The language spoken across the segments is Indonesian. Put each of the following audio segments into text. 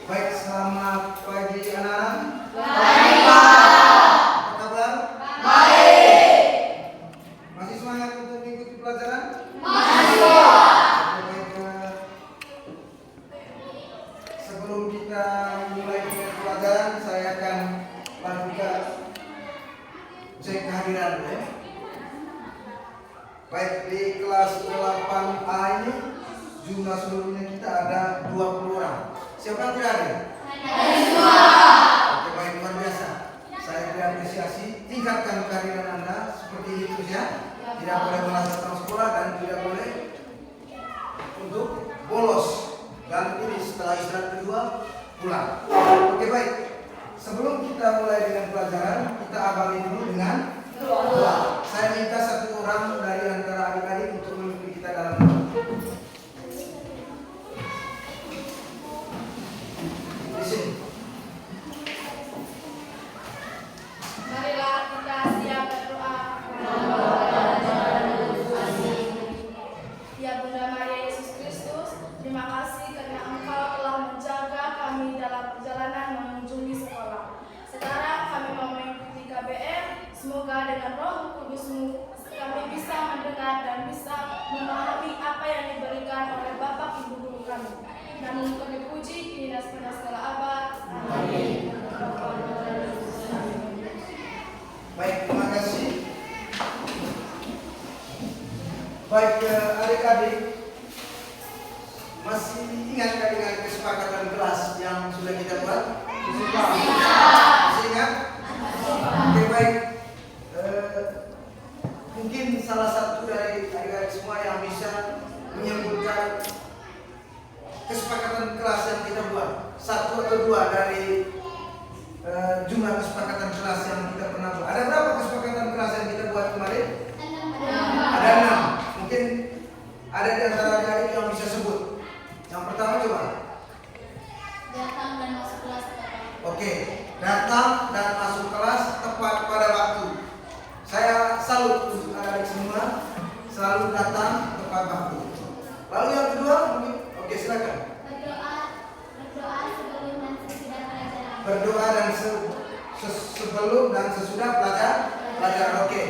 Baik, selamat pagi anak-anak. Baik, Pak. Apa kabar? Baik. Masih semangat untuk mengikuti pelajaran? Masih, Pak. Baik, sebelum kita mulai dengan pelajaran, saya akan lakukan cek kehadiran ya. Baik, di kelas 8A ini jumlah seluruhnya kita ada 20 orang. Siapa yang tidak hadir? Hadir semua. Oke, baik, luar biasa. Saya berapresiasi. Tingkatkan kehadiran Anda seperti ini terus ya. Tidak boleh malas datang sekolah dan tidak boleh untuk bolos. Dan ini setelah istirahat kedua pulang. Oke, baik. Sebelum kita mulai dengan pelajaran, kita awali dulu dengan doa. Saya minta satu orang dari antara adik-adik untuk memimpin kita dalam doa. Di sini. Marilah kita siap berdoa. Ya Bunda Maria Yesus Kristus, terima kasih karena Engkau telah menjaga kami dalam perjalanan mengunjungi sekolah. Sekarang kami mau mengikuti KBR. Semoga dengan Roh Kudus-Mu kami bisa mendengar dan bisa memahami apa yang diberikan oleh Bapak Ibu guru kami. Namun kami puji kini dan pada segala abad. Amin. Baik, terima kasih. Baik, adik-adik, masih ingat dengan kesepakatan kelas yang sudah kita buat? Masih ingat? Oke, baik. Mungkin salah satu dari adik-adik semua yang bisa menyebutkan kesepakatan kelas yang kita buat, satu atau dua dari jumlah kesepakatan kelas yang kita pernah buat. Ada berapa kesepakatan kelas yang kita buat kemarin? Ada 6. Mungkin ada di antara adik-adik yang bisa sebut. Yang pertama coba. Datang dan masuk kelas tepat. Oke, datang dan masuk kelas tepat pada waktu. Saya salut untuk adik-adik semua, selalu datang tepat waktu. Lalu yang kedua, mungkin, oke silakan. Berdoa sebelum dan sesudah pelajaran. Berdoa dan sebelum dan sesudah pelajaran. Oke.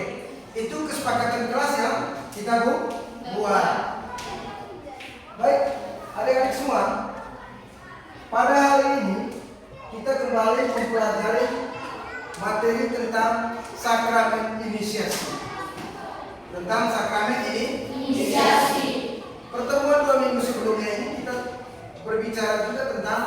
Itu kesepakatan kelas yang kita buat. Baik, adik-adik semua. Pada hari ini kita kembali mempelajari materi tentang sakramen inisiasi. Tentang sakramen inisiasi. Pertemuan 2 minggu sebelumnya ini kita berbicara juga tentang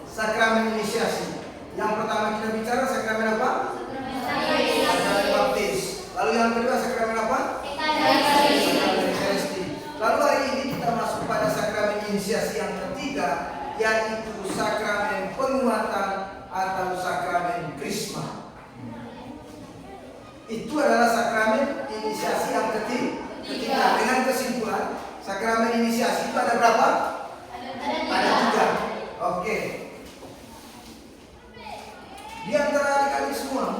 sakramen inisiasi. Yang pertama kita bicara sakramen apa? Sakramen baptis. Lalu yang kedua sakramen apa? Sakramen ekaristi. Lalu hari ini kita masuk pada sakramen inisiasi yang ketiga, yaitu sakramen penguatan atau sakramen krisma. Itu adalah sakramen inisiasi yang ketiga. Dengan kesimpulan, sakramen inisiasi itu ada berapa? Ada 3. Oke. Di antara adik-adik semua,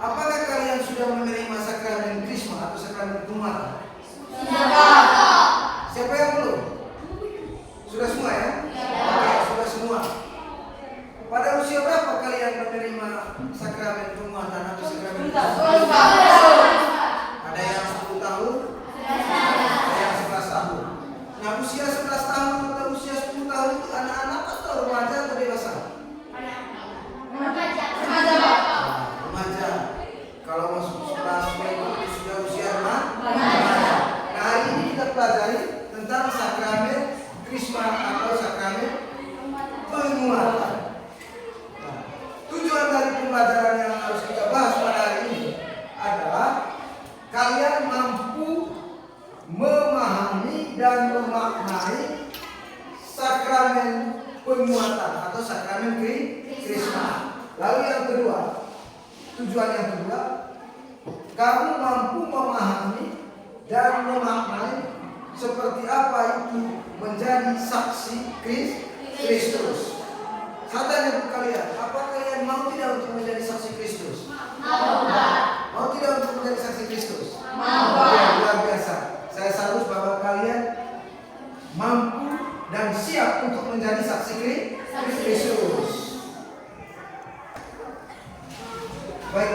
apakah kalian sudah menerima sakramen krisma atau sakramen penguatan? Siapa yang belum? Sudah semua ya? Oke, sudah semua. Pada usia berapa kalian menerima sakramen penguatan atau sakramen krisma? Ada yang 10 tahun? Ada yang 11 tahun. Nah, usia 11 tahun atau usia 10 tahun itu anak-anak atau remaja atau dewasa? Remaja. Kalau masuk sekolah itu sudah usia remaja. Nah, hari ini kita pelajari tentang sakramen krisma atau sakramen penguatan. Nah, tujuan dari pembelajaran yang harus kita bahas pada hari ini adalah kalian mampu memahami dan memaknai sakramen penguatan atau sakramen krisma. Lalu yang kedua, tujuan yang kedua, kamu mampu memahami dan memaknai seperti apa itu menjadi saksi Kristus. Saya tanya kalian, apa kalian mau tidak untuk menjadi saksi Kristus? Mau tidak untuk menjadi saksi Kristus? Mau. Luar biasa. Saya salut bahwa kalian mampu dan siap untuk menjadi saksi Kristus. Baik,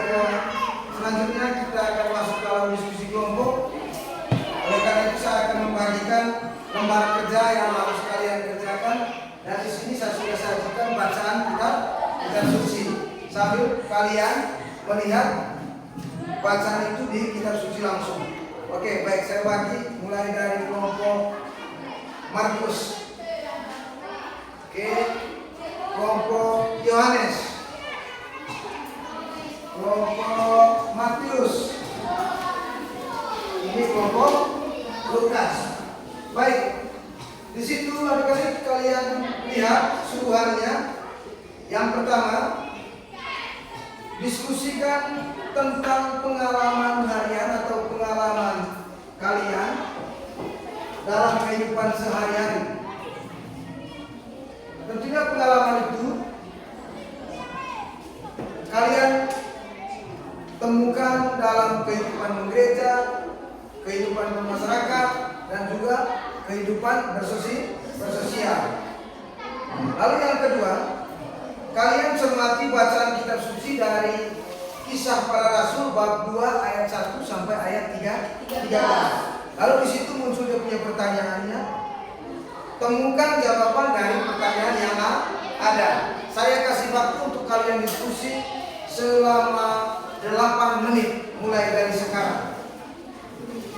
selanjutnya kita akan masuk dalam diskusi kelompok. Oleh karena itu saya akan membagikan lembar kerja yang harus kalian kerjakan. Dan di sini saya sudah sajikan bacaan kitab suci sambil kalian melihat bacaan itu di kitab suci langsung. Oke, baik, saya bagi mulai dari kelompok Markus. Oke, kelompok Yohanes, kelompok Matius, ini kelompok Lukas. Baik, di situ adik-adik kalian lihat suruhannya. Yang pertama, diskusikan tentang pengalaman harian atau pengalaman kalian dalam kehidupan sehari-hari. Tentunya pengalaman itu kalian temukan dalam kehidupan gereja, kehidupan bermasyarakat, dan juga kehidupan bersosial. Lalu yang kedua, kalian cermati bacaan kitab suci dari Kisah Para Rasul bab 2 ayat 1 sampai ayat 13. Lalu di situ muncul dia punya pertanyaannya. Temukan jawaban dari pertanyaan yang ada. Saya kasih waktu untuk kalian diskusi selama 8 menit mulai dari sekarang.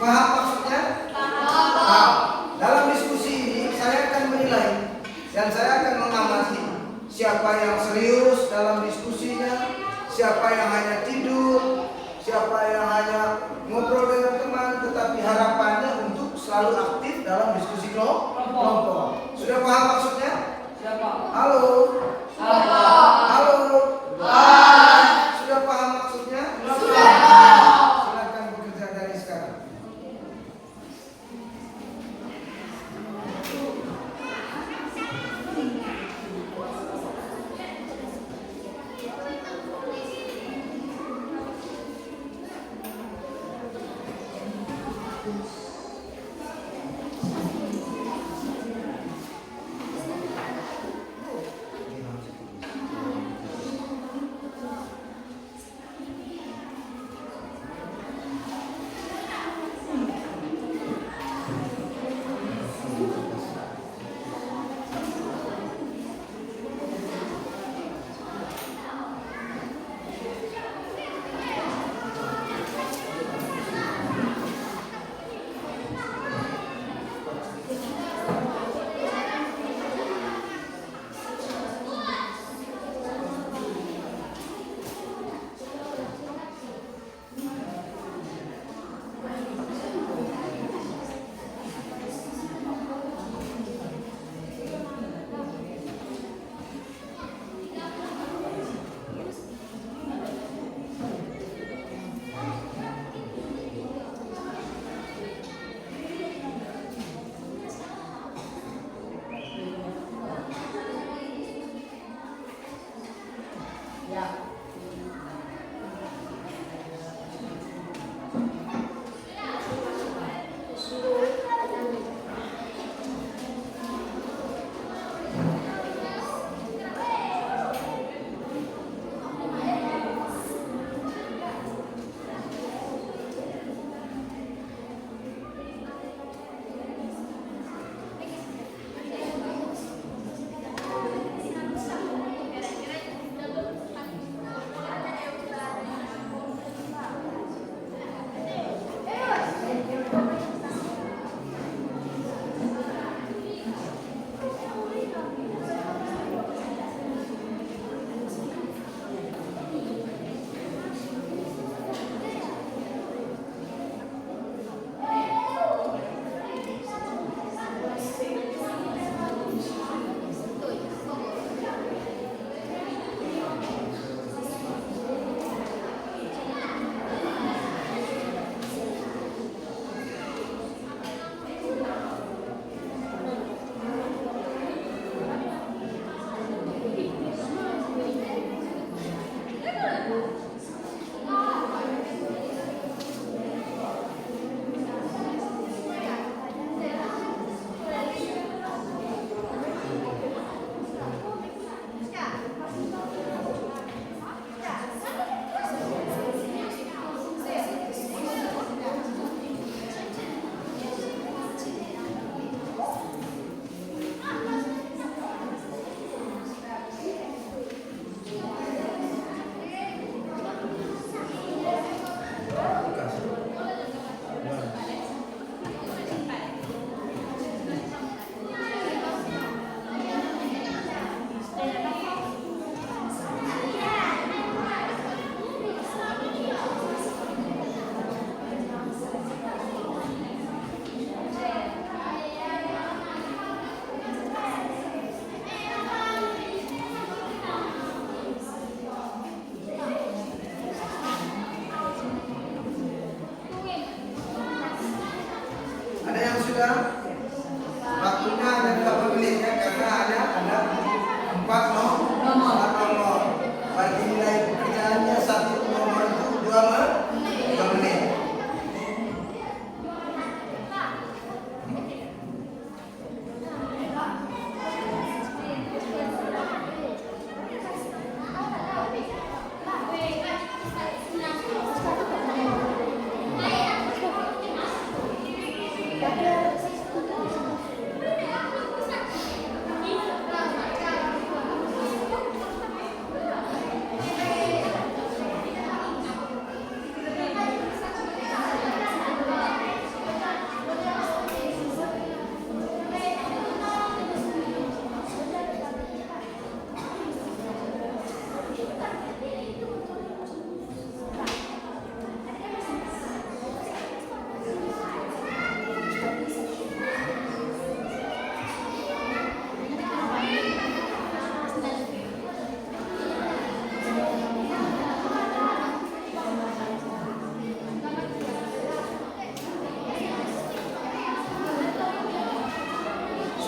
Paham maksudnya? Paham. Dalam diskusi ini saya akan menilai dan saya akan mengamati siapa yang serius dalam diskusinya, siapa yang hanya tidur, siapa yang hanya ngobrol dengan teman, tetapi harapannya untuk selalu aktif dalam diskusi kelompok. Sudah paham maksudnya? Halo? Halo? Sudah paham maksudnya? Silakan bekerja dari sekarang.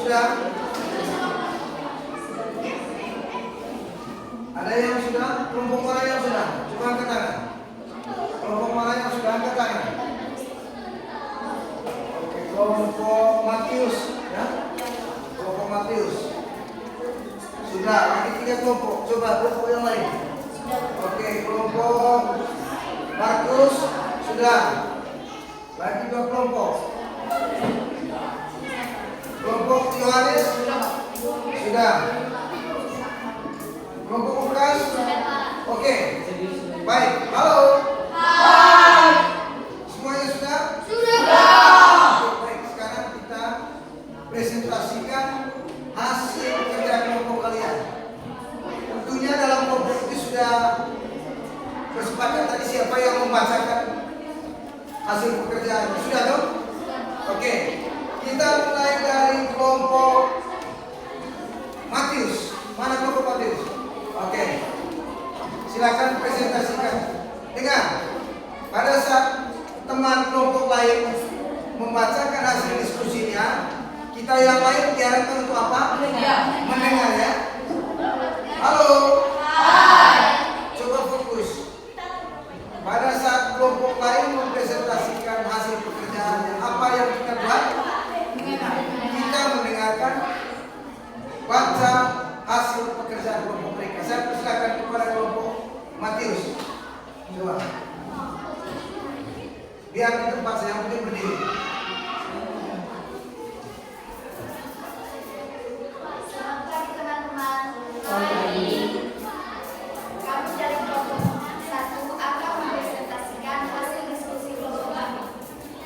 sudah? Ada yang sudah? Kelompok mana yang sudah? Coba angkat tangan. Kelompok mana yang sudah? Angkat tangan. Oke, kelompok Matius, ya. Kelompok Matius. Sudah, lagi 3 kelompok. Coba kelompok yang lain. Oke, kelompok Markus sudah. Lagi 2 kelompok. Kelompok Yohanes sudah. Kelompok Lukas. Oke. Baik. Halo. Hai. Semuanya sudah? Sudah. Baik, sekarang kita presentasikan hasil kerja kelompok kalian. Tentunya dalam kelompok itu sudah bersepakat tadi siapa yang membacakan hasil pekerjaannya. Sudah dong? Oke. Kita mulai dari kelompok Matius. Mana kelompok Matius? Oke. Silakan presentasikan. Dengar. Pada saat teman kelompok lain membacakan hasil diskusinya, kita yang lain diharapkan untuk apa? Mendengar ya. Halo. Hai. Coba fokus. Pada saat kelompok lain mempresentasikan hasil pekerjaannya, apa yang kita buat? Kita mendengarkan, baca hasil pekerjaan kelompok mereka. Saya persilakan kepada kelompok Matius. Coba. Biar di tempat saya yang penting berdiri. Selamat pagi teman-teman. Kami dari kelompok 1 akan mempresentasikan hasil diskusi kelompok kami.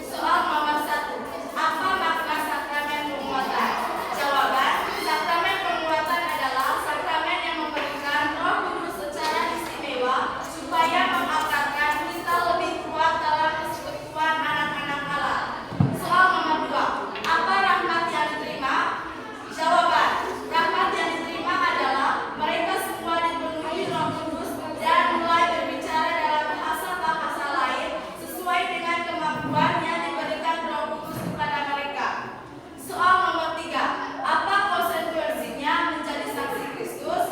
Soal nomor 1. Apa makna sakramen penguatan? Jawaban: sakramen penguatan adalah sakramen yang memberikan Roh Kudus secara istimewa supaya mengakarkan kita lebih kuat dalam persekutuan anak-anak Allah. Soal nomor 2. Apa rahmat yang diterima? Jawaban: rahmat yang diterima adalah mereka semua dipenuhi Roh Kudus dan mulai berbicara dalam bahasa-bahasa lain sesuai dengan kemampuan yang diberikan Roh Kudus kepada mereka. Soal nomor 3. Apa konsekuensinya menjadi saksi Kristus?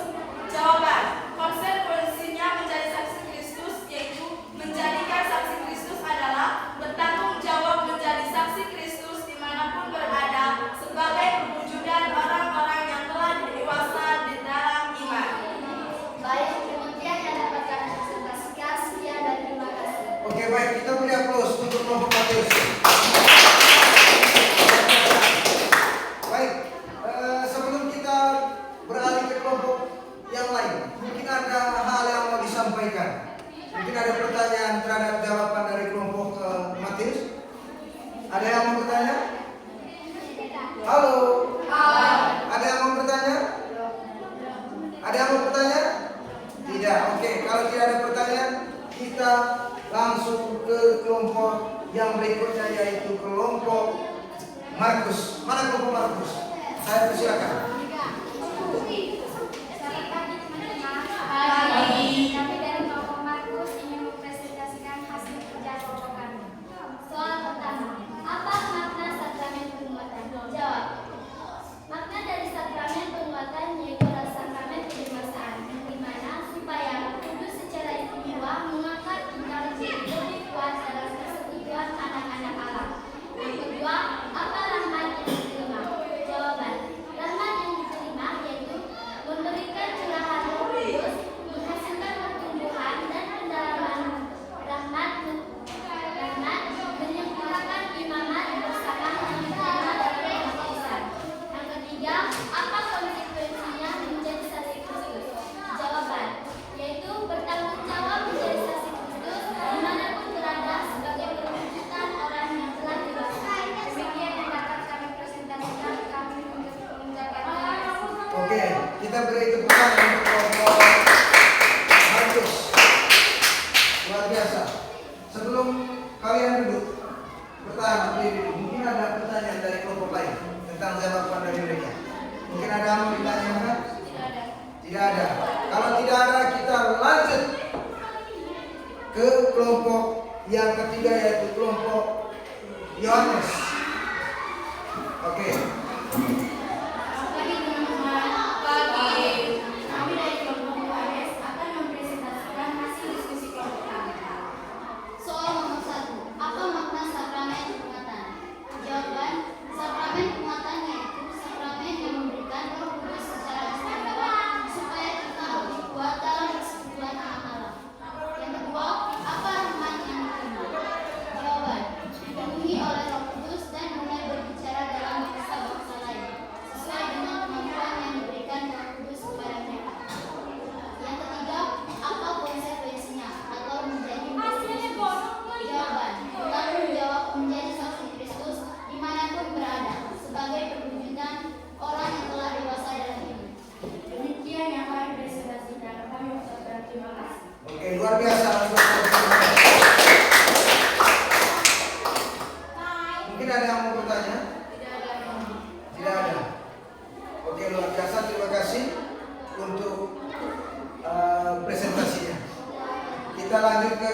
Jawaban: konsekuensinya menjadi saksi Kristus yaitu menjadikan saksi Kristus adalah bertanggung jawab menjadi saksi Kristus dimanapun berada sebagai perwujudan orang-orang yang telah dewasa di dalam iman. Baik, demikian yang dapat kami presentasikan. Sekian dan terima kasih. Oke, baik, kita beri aplaus untuk kelompok Matius. Baik, sebelum kita beralih ke kelompok yang lain, mungkin ada hal yang mau disampaikan. Mungkin ada pertanyaan terhadap jawaban dari kelompok Matius. Ada yang mau bertanya? Halo. Ada yang mau bertanya? Ada yang mau bertanya? Tidak. Oke, kalau tidak ada pertanyaan, kita langsung ke kelompok yang berikutnya, yaitu kelompok Markus. Mana kelompok Markus? Saya persilakan. Selamat pagi teman-teman. Kami dari kelompok Markus ingin mempresentasikan hasil kerja kelompok kami. Soal pertama, apa makna sakramen penguatan? Jawab. Makna dari sakramen penguatan yaitu adalah sakramen kedewasaan, di mana supaya Roh Kudus secara istimewa mengangkat kita menjadi lebih kuat dalam persekutuan anak-anak Allah. Yang kedua, apa rahmat yang diterima? Jawaban. Rahmat yang diterima yaitu memberikan curahan Roh Kudus, menghasilkan pertumbuhan dan pendalaman rahmat, menyempurnakan imamat bersama yang diterima dalam baptisan. Yang ketiga, apa konsekuensinya menjadi saksi Kristus? Jawaban, yaitu bertanggung jawab menjadi saksi Kristus dimanapun berada sebagai perwujudan orang yang telah dewasa. Demikian yang dapat kami presentasikan. Kami mengucapkan terima kasih. Oke, kita beri tepuk tangan untuk kelompok Markus. Luar biasa. Sebelum kalian duduk, bertahan berdiri dulu. Mungkin ada pertanyaan dari kelompok lain tentang jawaban dari mereka. Mungkin ada yang mau ditanyakan? Tidak ada. Kalau tidak ada, kita lanjut ke kelompok yang ketiga, yaitu kelompok Yohanes. Oke.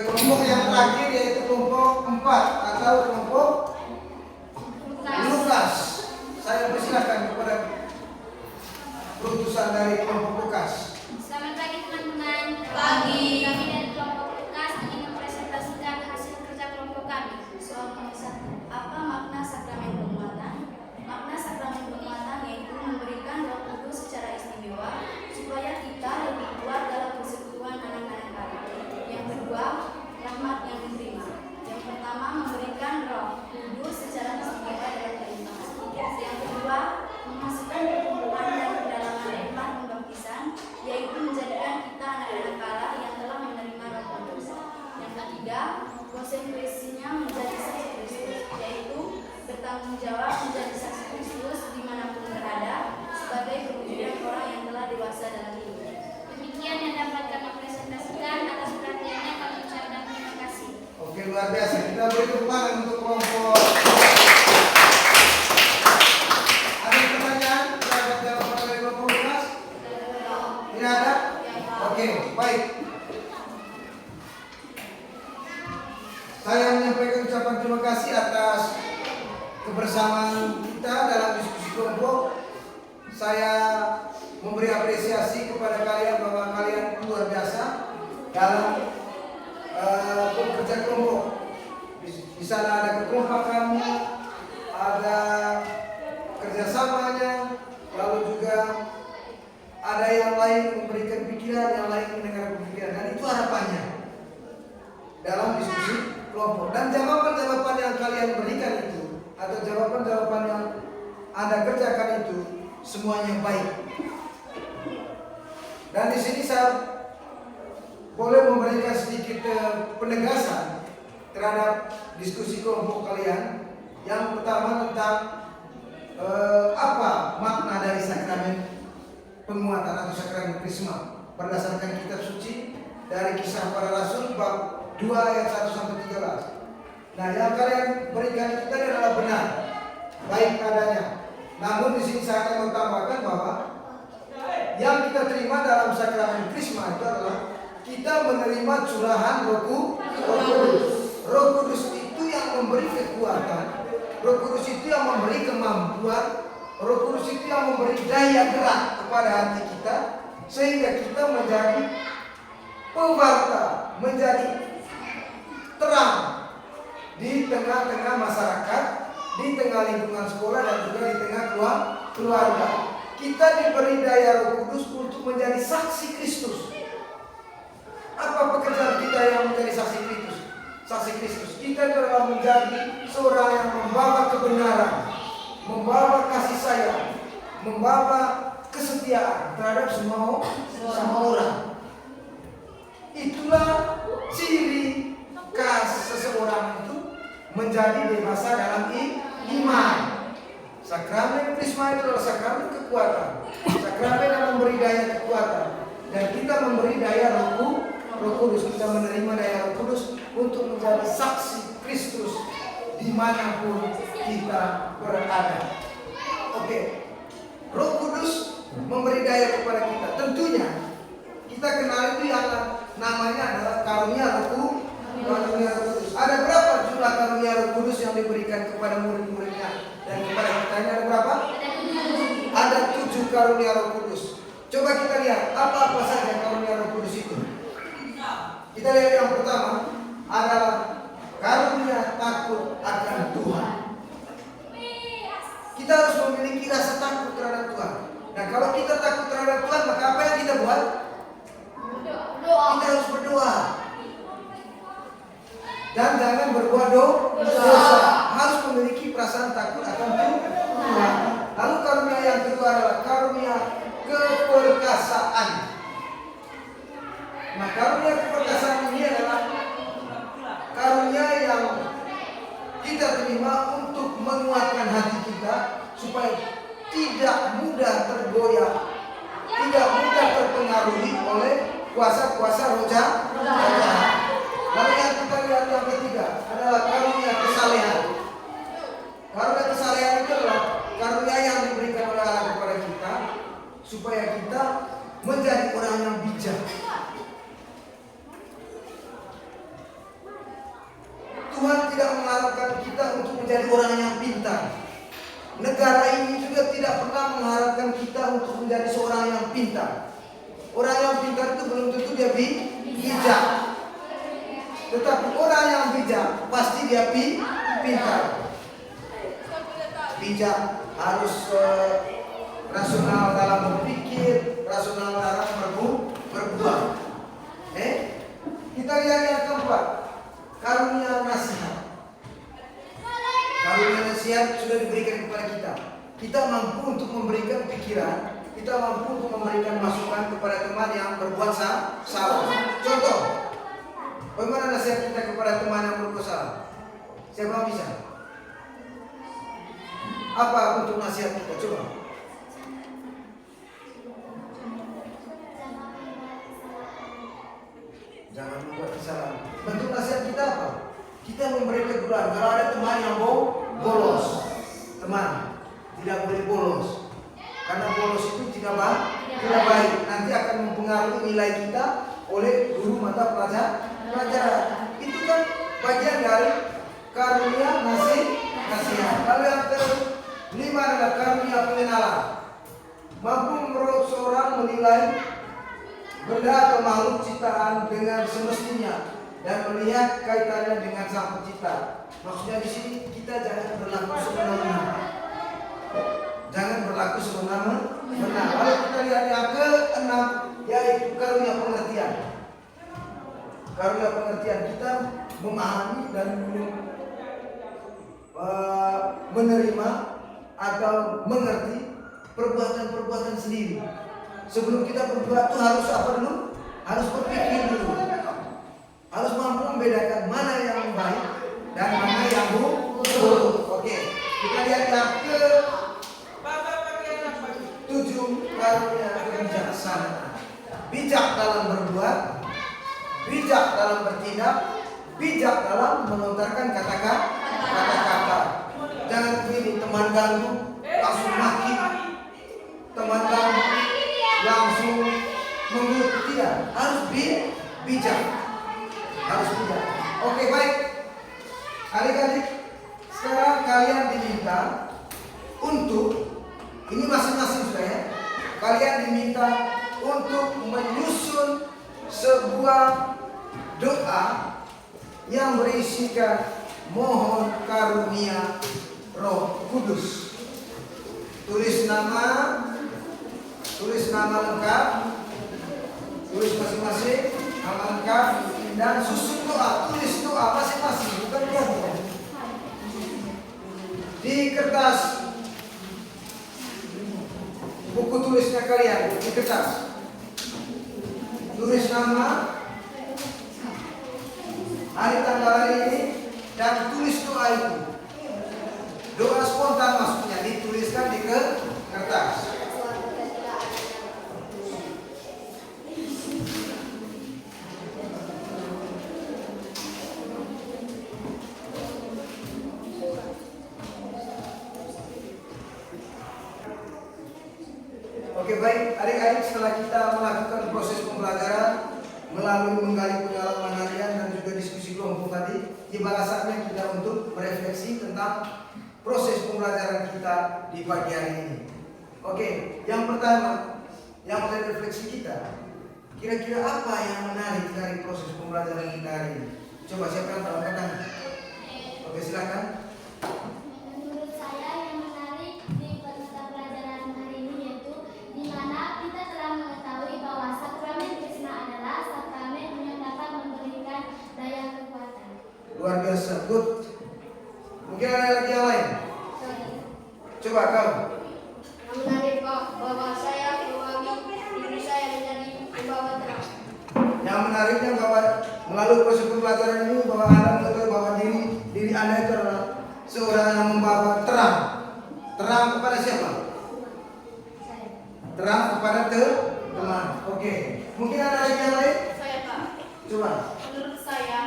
kelompok yang terakhir yaitu kelompok 4 atau kelompok Lukas. Saya persilakan kepada perutusan dari kelompok Lukas. Selamat pagi teman-teman. Pagi. Kami dari kelompok Lukas ingin mempresentasikan hasil kerja kelompok kami. Soal penulisan, apa makna sakramen penguatan? Makna sakramen penguatan yaitu memberikan Roh Kudus secara istimewa supaya kita lebih kuat dalam persekutuan anak-anak Allah. Yang kedua, rahmat yang diterima. Yang pertama, memberikan Roh Kudus secara istimewa dalam keimanan. Yang kedua, memasukkan pertumbuhan dan kedalaman iman pembaptisan, yaitu menjadikan kita anak-anak Allah yang telah menerima Roh Kudus. Yang ketiga, konsekuensinya menjadi saksi Kristus, yaitu bertanggung jawab menjadi saksi Kristus dimanapun berada sebagai perwujudan orang yang telah dewasa dalam hidup. Demikian yang dapat kami presentasikan. Atas perhatiannya kami ucapkan terima kasih. Oke, luar biasa. Kita beri tepuk tangan untuk kelompok. Ada pertanyaan terhadap jawaban dari kelompok Lukas? Tidak ada? Oke, baik. Saya menyampaikan ucapan terima kasih atas kebersamaan kita dalam diskusi kelompok. Saya memberi apresiasi kepada kalian bahwa kalian luar biasa dalam bekerja kelompok. Di sana ada kekompakannya, ada kerjasamanya, lalu juga ada yang lain memberikan pikiran, yang lain mendengar pikiran, dan itu harapannya dalam diskusi kelompok. Dan jawaban-jawaban yang kalian berikan itu atau jawaban-jawaban yang Anda kerjakan itu semuanya baik. Dan di sini saya boleh memberikan sedikit penegasan terhadap diskusi kelompok kalian. Yang pertama tentang apa makna dari sakramen penguatan atau sakramen krisma berdasarkan kitab suci dari Kisah Para Rasul bab 2 ayat 1 sampai 13. Nah, yang kalian berikan itu tadi adalah benar, baik adanya. Namun di sini saya akan menambahkan bahwa yang kita terima dalam sakramen krisma itu adalah kita menerima curahan Roh Kudus. Roh Kudus itu yang memberi kekuatan. Roh Kudus itu yang memberi kemampuan. Roh Kudus itu yang memberi daya gerak kepada hati kita sehingga kita menjadi pewarta, menjadi terang di tengah-tengah masyarakat, di tengah lingkungan sekolah dan juga di tengah keluarga. Kita diberi daya Roh Kudus untuk menjadi saksi Kristus. Apa pekerjaan kita yang menjadi saksi Kristus? Saksi Kristus. Kita adalah menjadi seorang yang membawa kebenaran, membawa kasih sayang, membawa kesetiaan terhadap semua orang. Itulah ciri khas seseorang itu menjadi dewasa dalam iman. Sakramen krisma itu adalah sakramen kekuatan. Sakramen yang memberi daya kekuatan. Dan kita memberi daya Roh Kudus. Kita menerima daya Roh Kudus untuk menjadi saksi Kristus dimanapun kita berada. Oke. Roh Kudus memberi daya kepada kita. Tentunya kita kenal itu yang namanya adalah karunia Roh Kudus. Ada berapa jumlah karunia Roh Kudus yang diberikan kepada murid-muridnya dan kepada kita? Ada berapa? Ada 7 karunia Roh Kudus. Coba kita lihat apa-apa saja karunia Roh Kudus itu. Kita lihat yang pertama adalah karunia takut akan Tuhan. Kita harus memiliki rasa takut terhadap Tuhan. Nah, kalau kita takut terhadap Tuhan, maka apa yang kita buat? Kita harus berdoa. Dan jangan berbuat dosa. Harus memiliki perasaan takut akan Tuhan. Lalu karunia yang kedua adalah karunia keperkasaan. Nah, karunia keperkasaan ini adalah karunia yang kita terima untuk menguatkan hati kita supaya tidak mudah tergoyah, tidak mudah terpengaruhi oleh kuasa-kuasa roh jahat. Lalu yang kita lihat yang ketiga adalah karunia kesalehan. Karunia kesalehan itu adalah karunia yang diberikan oleh Allah kepada kita supaya kita menjadi orang yang bijak. Agama mengharapkan kita untuk menjadi seorang yang pintar. Orang yang pintar itu belum tentu dia bijak. Tetapi orang yang bijak pasti dia pintar. Bijak harus rasional dalam berpikir, rasional dalam berbuat. Kita lihat yang keempat, karunia nasihat. Karunia nasihat sudah diberikan kepada kita. Kita mampu untuk memberikan pikiran, kita mampu untuk memberikan masukan kepada teman yang berbuat salah. Contoh, bagaimana nasihat kita kepada teman yang berbuat salah? Siapa yang bisa? Apa untuk nasihat kita? Coba. Jangan membuat kesalahan. Bentuk nasihat kita apa? Kita memberi teguran. Kalau ada teman yang bolos, teman tidak boleh bolos. Karena bolos itu tidak baik. Nanti akan mempengaruhi nilai kita oleh guru mata pelajaran. Itu kan bagian dari karunia nasihat. Lalu yang kelima adalah karunia pengenalan. Mampu seorang menilai benda atau makhluk ciptaan dengan semestinya dan melihat kaitannya dengan sang pencipta. Maksudnya di sini kita jangan berlaku semena-mena. Jangan berlaku semena-mena. Lalu kita lihat yang keenam, yaitu karunia pengertian. Karunia pengertian, kita memahami dan menerima atau mengerti perbuatan-perbuatan sendiri. Sebelum kita berbuat itu harus apa dulu? Harus berpikir dulu. Harus mampu membedakan mana yang baik dan mana yang buruk. Oke, kita lihat yang ke-7, karunia kebijaksanaan. Bijak dalam berbuat, bijak dalam bertindak, bijak dalam melontarkan kata-kata. Jangan begini, teman ganggu langsung maki, teman ganggu langsung mengikuti. Tidak, harus bijak. Harus bijak. Oke, baik. Adik-adik, sekarang kalian diminta untuk, ini masing-masing sudah ya, kalian diminta untuk menyusun sebuah doa yang berisikan mohon karunia Roh Kudus. Tulis nama lengkap, tulis masing-masing nama lengkap, dan susun doa. Tulis doa masing-masing, bukan kelompok. Di kertas buku tulisnya kalian, di kertas tulis nama, hari tanggal hari ini, dan tulis doa itu. Doa spontan maksudnya, dituliskan di kertas. Oke, baik adik-adik, setelah kita melakukan proses pembelajaran melalui menggali pengalaman harian dan juga diskusi kelompok tadi, tiba saatnya kita untuk merefleksi tentang proses pembelajaran kita di pagi hari ini. Oke, yang pertama yang menjadi refleksi kita, kira-kira apa yang menarik dari proses pembelajaran kita hari ini? Coba siapa yang tahu, angkat tangan. Oke, silakan. Menurut saya yang menarik di mata pelajaran hari ini yaitu di mana kita telah mengetahui bahwa sakramen Krisma adalah sakramen yang dapat memberikan daya kekuatan. Luar biasa, good. Mungkin ada lagi yang lain? Coba kau. Yang menarik bahwa saya melalui diri saya menjadi pembawa terang. Yang menariknya bahwa melalui proses pembelajaran ini bahwa Anda mengetahui bahwa diri Anda itu adalah seorang yang membawa terang. Terang kepada siapa? Terang kepada teman. Oke. Mungkin ada lagi yang lain? Saya Pak. Coba. Menurut saya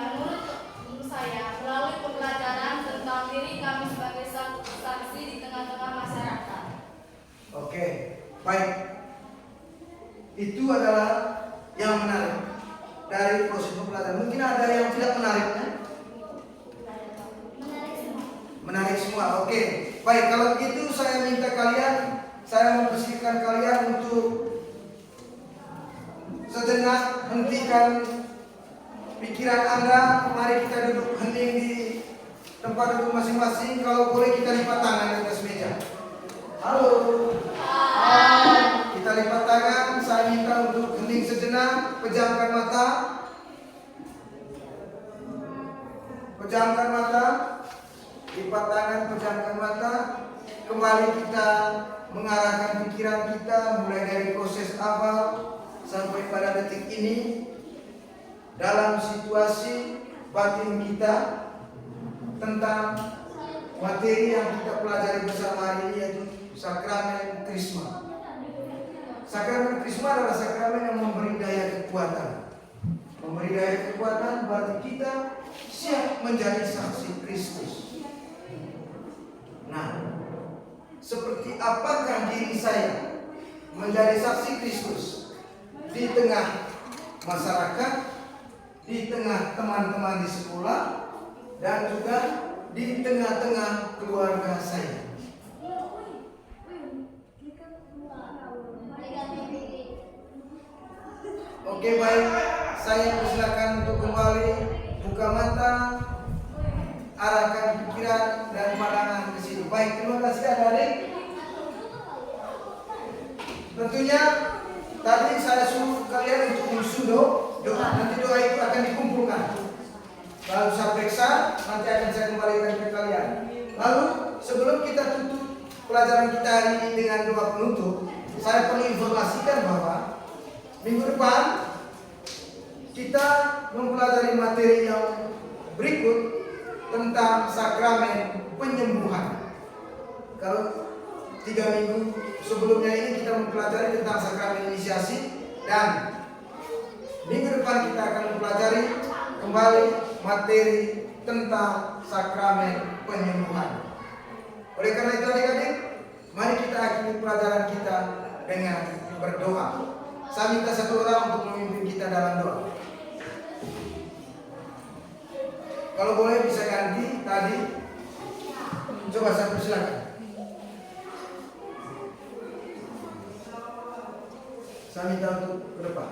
melalui pembelajaran tentang diri kami sebagai saksi di tengah-tengah masyarakat. Oke, baik. Itu adalah yang menarik dari proses pembelajaran. Mungkin ada yang tidak menariknya? Menarik semua. Menarik semua. Oke, baik. Kalau begitu saya minta kalian saya mempersilahkan kalian untuk sejenak hentikan pikiran Anda. Mari kita duduk hening di tempat duduk masing-masing. Kalau boleh kita lipat tangan di atas meja. Halo. Kita lipat tangan. Saya minta untuk hening sejenak. Pejamkan mata. Pejamkan mata. Lipat tangan, pejamkan mata. Kembali kita mengarahkan pikiran kita mulai dari proses awal sampai pada detik ini dalam situasi batin kita tentang materi yang kita pelajari bersama hari ini, yaitu sakramen Krisma. Sakramen Krisma adalah sakramen yang memberi daya kekuatan. Memberi daya kekuatan berarti kita siap menjadi saksi Kristus. Nah, seperti apakah diri saya menjadi saksi Kristus di tengah masyarakat, di tengah teman-teman di sekolah, dan juga di tengah-tengah keluarga saya. Oke, baik, saya persilakan untuk kembali buka mata, arahkan pikiran dan pandangan ke sini. Baik, terima kasih adik-adik. Tentunya tadi saya suruh kalian untuk mensudo doa. Nanti doa itu akan dikumpulkan. Lalu saya periksa, nanti akan saya kembalikan ke kalian. Lalu sebelum kita tutup pelajaran kita hari ini dengan doa penutup, saya perlu informasikan bahwa minggu depan kita mempelajari materi yang berikut tentang sakramen penyembuhan. Kalau 3 minggu sebelumnya ini kita mempelajari tentang sakramen inisiasi, dan minggu depan kita akan mempelajari kembali materi tentang sakramen penyembuhan. Oleh karena itu adik-adik, mari kita akhiri pelajaran kita dengan berdoa. Saya minta satu orang untuk memimpin kita dalam doa. Kalau boleh bisa ganti tadi. Coba saya persilakan. Saya minta untuk ke depan.